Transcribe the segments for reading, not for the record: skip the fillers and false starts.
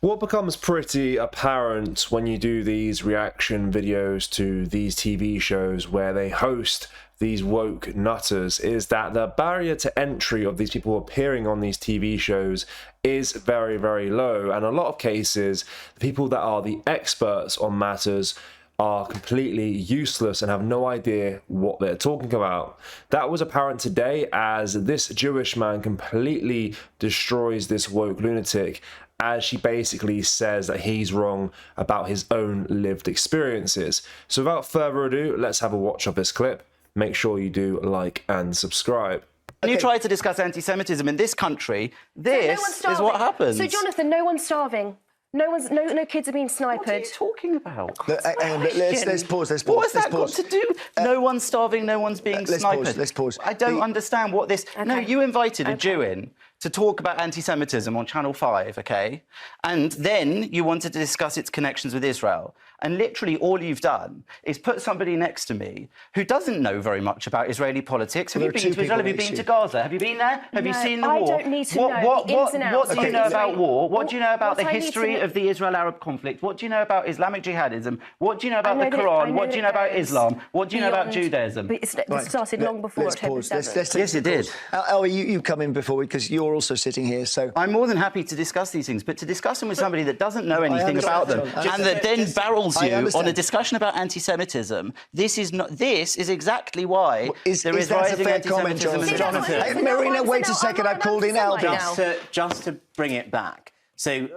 What becomes pretty apparent when you do these reaction videos to these TV shows where they host these woke nutters is that the barrier to entry of these people appearing on these TV shows is very, very low. And in a lot of cases, the people that are the experts on matters are completely useless and have no idea what they're talking about. That was apparent today as this Jewish man completely destroys this woke lunatic as she basically says that he's wrong about his own lived experiences. So without further ado, let's have a watch of this clip. Make sure you do like and subscribe. When you try to discuss anti-Semitism in this country, this is what happens. So, Jonathan, no one's starving. No kids are being sniped. What are you talking about? Let's pause. What has that got to do? No one's starving, no one's being sniped. Let's pause. I don't understand what this... Okay. No, you invited a Jew in to talk about anti-Semitism on Channel 5, OK? And then you wanted to discuss its connections with Israel. And literally all you've done is put somebody next to me who doesn't know very much about Israeli politics. Have you been to Israel? Have you been to Gaza? Have you been there? Have you seen the war? I don't need to know the ins and outs. What do you know about war? What do you know about the history of the Israel-Arab conflict? What do you know about Islamic jihadism? What do you know about the Quran? What do you know about Islam? What do you know about Judaism? But it started long before October 7th. Yes, it did. Ellie, you come in before because you're also sitting here, so... I'm more than happy to discuss these things, but to discuss them with somebody that doesn't know anything about them and that then barrels you on a discussion about anti-Semitism, this is exactly why there is rising anti-Semitism in Jonathan. Hey, Marina, wait a second, I've called in Albie. Just to bring it back. So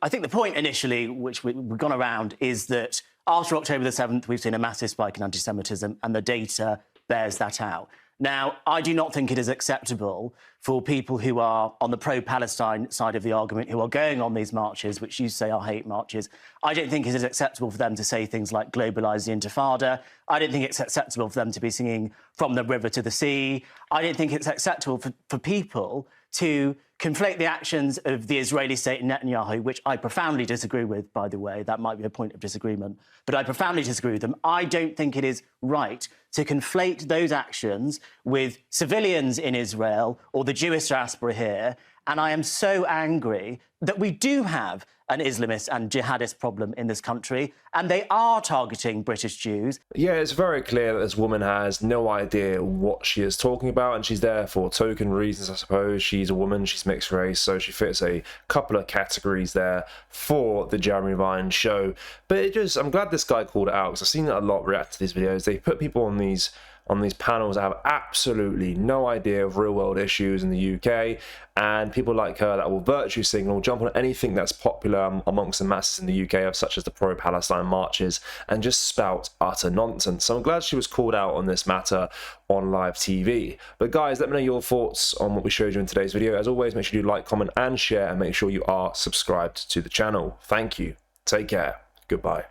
I think the point initially, which we've gone around, is that after October the 7th, we've seen a massive spike in anti-Semitism, and the data bears that out. Now, I do not think it is acceptable for people who are on the pro-Palestine side of the argument, who are going on these marches, which you say are hate marches. I don't think it is acceptable for them to say things like globalise the Intifada. I don't think it's acceptable for them to be singing From the River to the Sea. I don't think it's acceptable for people to conflate the actions of the Israeli state and Netanyahu, which I profoundly disagree with, by the way. That might be a point of disagreement, but I profoundly disagree with them. I don't think it is right to conflate those actions with civilians in Israel or the Jewish diaspora here. And I am so angry that we do have an Islamist and jihadist problem in this country, and they are targeting British Jews. Yeah, it's very clear that this woman has no idea what she is talking about, and she's there for token reasons, I suppose. She's a woman, she's mixed race, so she fits a couple of categories there for the Jeremy Vine show. But I'm glad this guy called it out, because I've seen it a lot react to these videos. They put people on these panels that have absolutely no idea of real-world issues in the UK, and people like her that will virtue signal, jump on anything that's popular amongst the masses in the UK, such as the pro-Palestine marches, and just spout utter nonsense. So I'm glad she was called out on this matter on live TV. But guys, let me know your thoughts on what we showed you in today's video. As always, make sure you like, comment, and share, and make sure you are subscribed to the channel. Thank you. Take care. Goodbye.